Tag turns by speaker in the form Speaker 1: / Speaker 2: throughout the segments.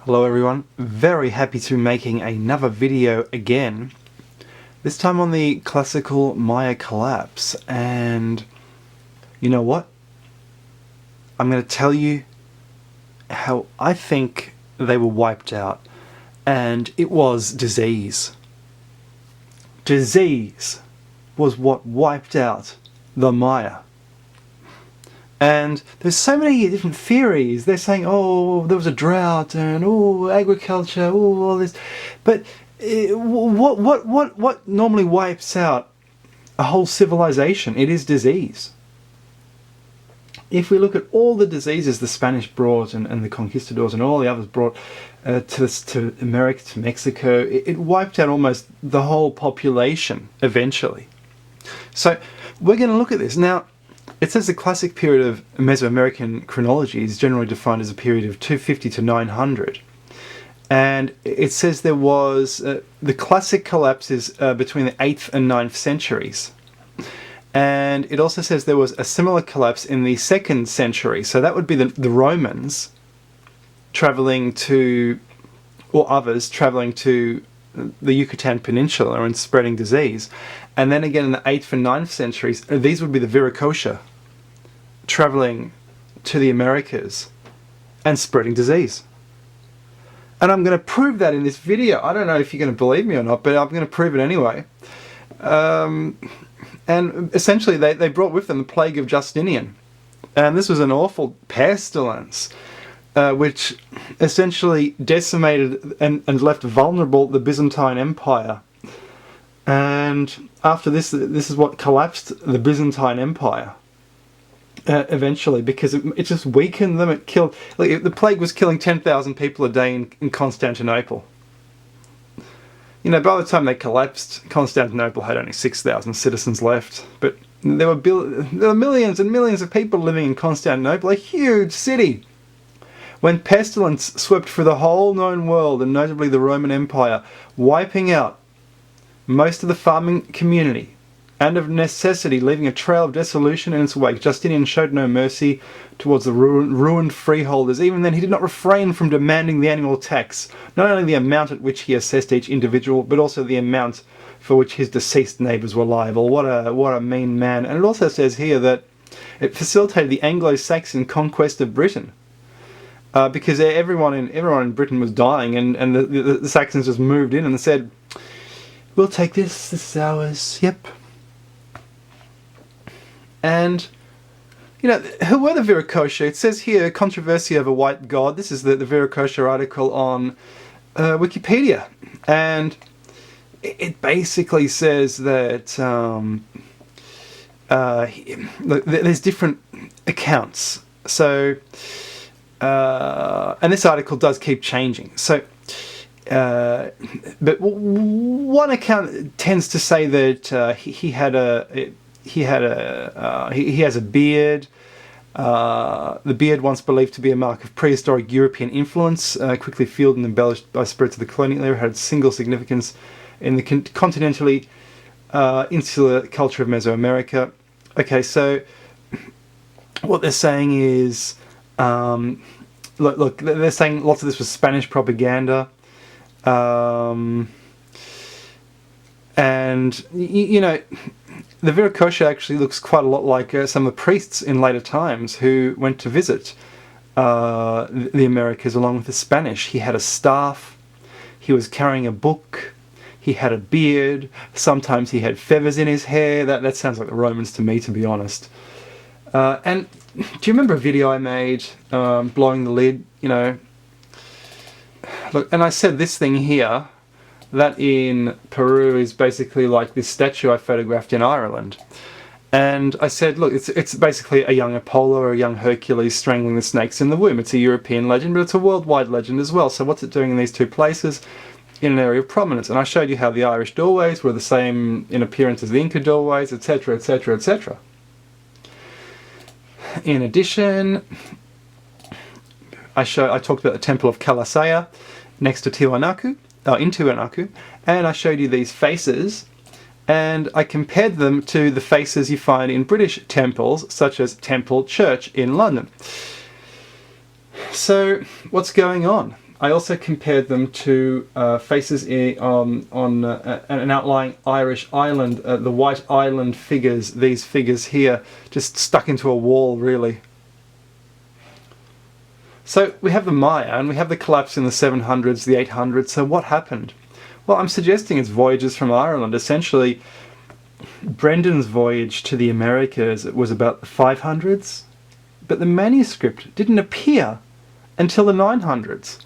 Speaker 1: Hello everyone, very happy to be making another video again, this time on the classical Maya collapse. And you know what? I'm going to tell you how I think they were wiped out, and it was disease. Disease was what wiped out the Maya. And there's so many different theories. They're saying, oh, there was a drought, and oh, agriculture, oh, all this. But what normally wipes out a whole civilization? It is disease. If we look at all the diseases the Spanish brought, and the conquistadors and all the others brought to America, to Mexico, it wiped out almost the whole population eventually. So we're going to look at this now. It says the classic period of Mesoamerican chronology is generally defined as a period of 250 to 900. And it says there was, the classic collapse is between the 8th and 9th centuries. And it also says there was a similar collapse in the 2nd century. So that would be the Romans travelling to, or others travelling to the Yucatan Peninsula and spreading disease. And then again in the 8th and 9th centuries, these would be the Viracocha travelling to the Americas and spreading disease. And I'm going to prove that in this video. I don't know if you're going to believe me or not, but I'm going to prove it anyway. And essentially they brought with them the plague of Justinian. And this was an awful pestilence, which essentially decimated and left vulnerable the Byzantine Empire. And after this is what collapsed the Byzantine Empire eventually, because it just weakened them. It killed, like, the plague was killing 10,000 people a day in Constantinople. You know, by the time they collapsed, Constantinople had only 6,000 citizens left. But there were millions and millions of people living in Constantinople, a huge city. When pestilence swept through the whole known world, and notably the Roman Empire, wiping out most of the farming community, and of necessity leaving a trail of dissolution in its wake, Justinian showed no mercy towards the ruined freeholders. Even then, he did not refrain from demanding the annual tax, not only the amount at which he assessed each individual, but also the amount for which his deceased neighbours were liable. What a mean man. And it also says here that it facilitated the Anglo-Saxon conquest of Britain. Because everyone in Britain was dying, and the Saxons just moved in and said, we'll take this is ours, yep. And, you know, who were the Viracocha? It says here, controversy over white god. This is the Viracocha article on Wikipedia. And it basically says that there's different accounts. So, and this article does keep changing. So, but one account tends to say that he has a beard. The beard, once believed to be a mark of prehistoric European influence, quickly fueled and embellished by spirits of the colonial era, had single significance in the continentally insular culture of Mesoamerica. Okay, so what they're saying is, look, they're saying lots of this was Spanish propaganda. And you know, the Viracocha actually looks quite a lot like some of the priests in later times who went to visit the Americas along with the Spanish. He had a staff, he was carrying a book, he had a beard, sometimes he had feathers in his hair. That sounds like the Romans to me, to be honest. And do you remember a video I made, blowing the lid, you know? Look, and I said this thing here, that in Peru is basically like this statue I photographed in Ireland. And I said, look, it's basically a young Apollo or a young Hercules strangling the snakes in the womb. It's a European legend, but it's a worldwide legend as well. So what's it doing in these two places in an area of prominence? And I showed you how the Irish doorways were the same in appearance as the Inca doorways, etc., etc., etc. In addition, I talked about the Temple of Kalasaya next to Tiwanaku. In Tiwanaku, and I showed you these faces, and I compared them to the faces you find in British temples, such as Temple Church in London. So, what's going on? I also compared them to faces on an outlying Irish island, the White Island figures, these figures here, just stuck into a wall, really. So we have the Maya, and we have the collapse in the 700s, the 800s, so what happened? Well, I'm suggesting it's voyages from Ireland. Essentially, Brendan's voyage to the Americas was about the 500s, but the manuscript didn't appear until the 900s.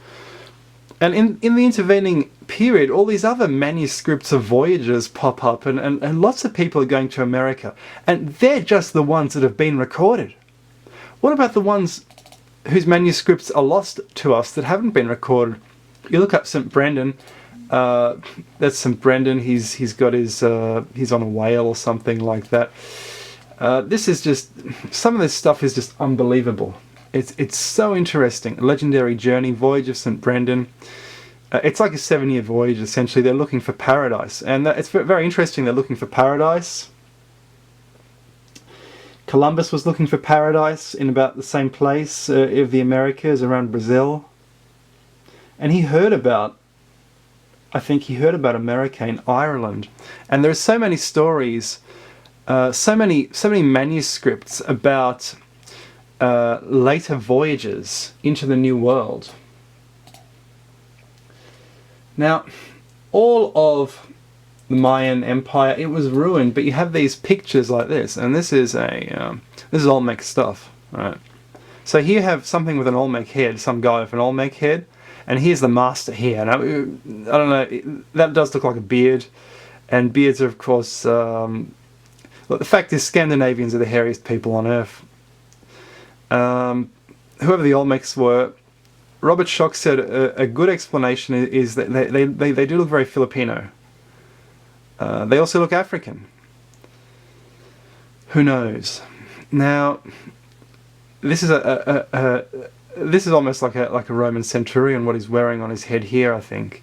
Speaker 1: And in the intervening period, all these other manuscripts of voyages pop up, and lots of people are going to America, and they're just the ones that have been recorded. What about the ones whose manuscripts are lost to us that haven't been recorded? You look up St. Brendan, that's St. Brendan, he's got his, he's on a whale or something like that. This is just, some of this stuff is just unbelievable. It's so interesting. Legendary journey, voyage of St. Brendan. It's like a 7-year voyage, essentially. They're looking for paradise. And it's very interesting, they're looking for paradise. Columbus was looking for paradise in about the same place of the Americas, around Brazil. And he heard about, I think he heard about America in Ireland. And there are so many stories, so many manuscripts about later voyages into the New World. Now, all of the Mayan Empire, it was ruined, but you have these pictures like this, and this is Olmec stuff, right? So here you have something with an Olmec head, some guy with an Olmec head, and here's the master here. Now, I don't know, that does look like a beard, and beards are, of course, look, the fact is Scandinavians are the hairiest people on earth. Whoever the Olmecs were, Robert Schoch said a good explanation is that they do look very Filipino. They also look African. Who knows? Now, this is this is almost like a Roman centurion, what he's wearing on his head here, I think.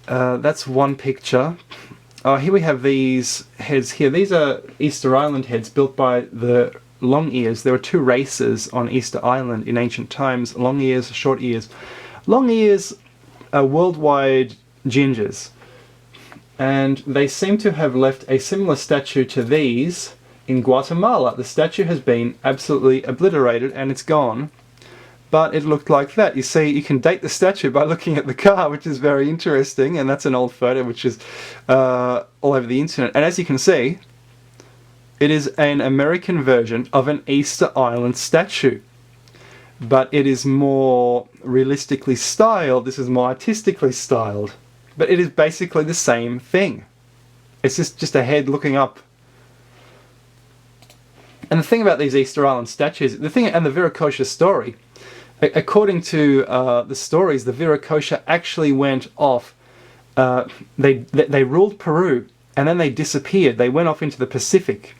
Speaker 1: That's one picture. Here we have these heads here. These are Easter Island heads built by the long ears. There were two races on Easter Island in ancient times, long ears, short ears. Long ears are worldwide gingers, and they seem to have left a similar statue to these in Guatemala. The statue has been absolutely obliterated and it's gone, but it looked like that. You see, you can date the statue by looking at the car, which is very interesting, and that's an old photo which is all over the internet. And as you can see, it is an American version of an Easter Island statue, but it is more realistically styled. This is more artistically styled, but it is basically the same thing. It's just a head looking up. And the thing about these Easter Island statues, the thing, and the Viracocha story, according to the stories, the Viracocha actually went off. They ruled Peru, and then they disappeared. They went off into the Pacific.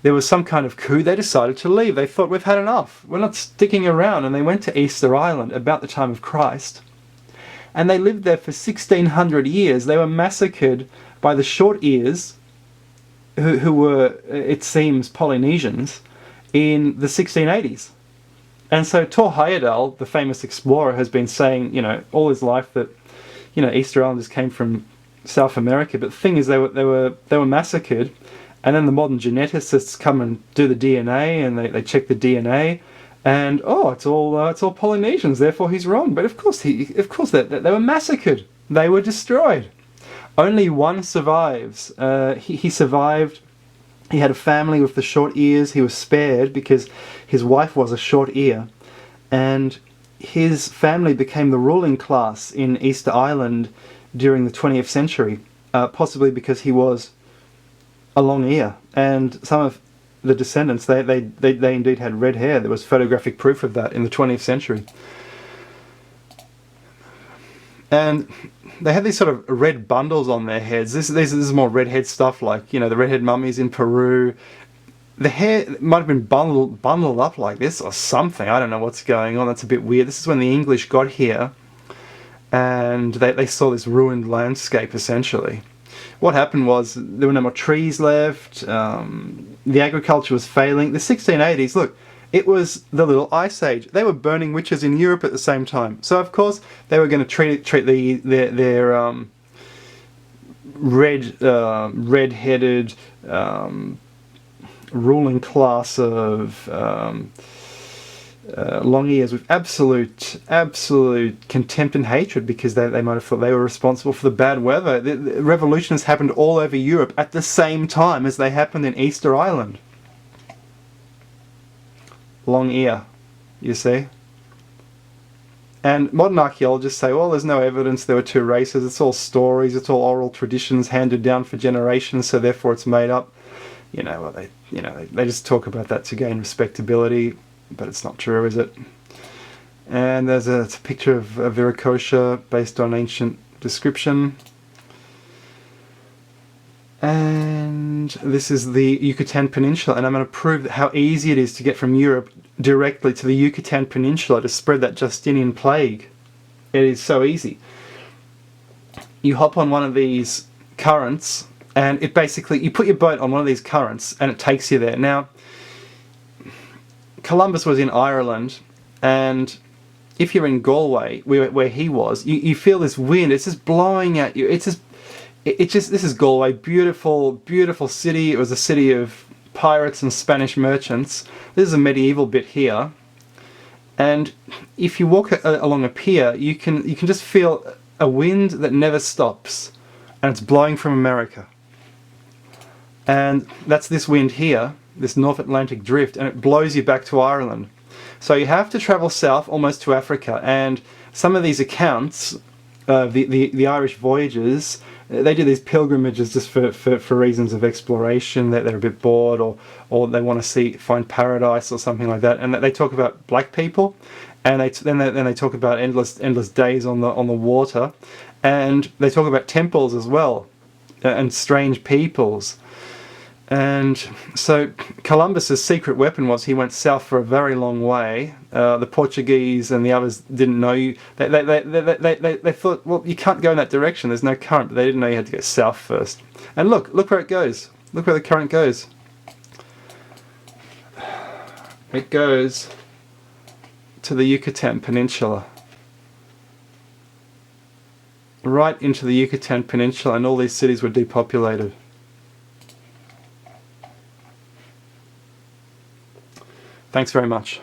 Speaker 1: There was some kind of coup. They decided to leave. They thought, we've had enough. We're not sticking around. And they went to Easter Island about the time of Christ. And they lived there for 1600 years. They were massacred by the short ears, who were, it seems, Polynesians, in the 1680s. And so Tor Heyerdahl, the famous explorer, has been saying, all his life that, Easter Islanders came from South America. But the thing is, they were massacred. And then the modern geneticists come and do the DNA, and they check the DNA, and it's all Polynesians. Therefore, he's wrong. But of course they were massacred. They were destroyed. Only one survives. He survived. He had a family with the short ears. He was spared because his wife was a short ear, and his family became the ruling class in Easter Island during the 20th century, possibly because he was a long ear. And some of the descendants, they indeed had red hair. There was photographic proof of that in the 20th century. And they had these sort of red bundles on their heads. This is more redhead stuff, like, the redhead mummies in Peru. The hair might have been bundled up like this or something. I don't know what's going on. That's a bit weird. This is when the English got here, and they saw this ruined landscape, essentially. What happened was there were no more trees left. The agriculture was failing. The 1680s, look, It was the Little Ice Age. They were burning witches in Europe at the same time. So of course they were going to treat their red-headed ruling class of long ears with absolute contempt and hatred, because they might have thought they were responsible for the bad weather. The revolutions happened all over Europe at the same time as they happened in Easter Island. Long ear, you see. And modern archaeologists say, well, there's no evidence there were two races. It's all stories. It's all oral traditions handed down for generations. So therefore, it's made up. They just talk about that to gain respectability, but it's not true, is it? And there's it's a picture of Viracocha based on ancient description. And this is the Yucatan Peninsula, and I'm going to prove how easy it is to get from Europe directly to the Yucatan Peninsula to spread that Justinian plague. It is so easy. You hop on one of these currents, and it basically, you put your boat on one of these currents, and it takes you there. Now, Columbus was in Ireland, and if you're in Galway, where he was, you feel this wind. It's just blowing at you. This is Galway, beautiful, beautiful city. It was a city of pirates and Spanish merchants. This is a medieval bit here, and if you walk along a pier, you can just feel a wind that never stops, and it's blowing from America. And that's this wind here, this North Atlantic drift, and it blows you back to Ireland. So you have to travel south almost to Africa, and some of these accounts, the Irish voyages, they do these pilgrimages just for reasons of exploration, that they're a bit bored, or they want to find paradise or something like that. And they talk about black people, and then they talk about endless days on the water, and they talk about temples as well, and strange peoples. And so Columbus's secret weapon was he went south for a very long way. The Portuguese and the others didn't know you. They thought, well, you can't go in that direction. There's no current, but they didn't know you had to go south first. And look where it goes. Look where the current goes. It goes to the Yucatan Peninsula. Right into the Yucatan Peninsula, and all these cities were depopulated. Thanks very much.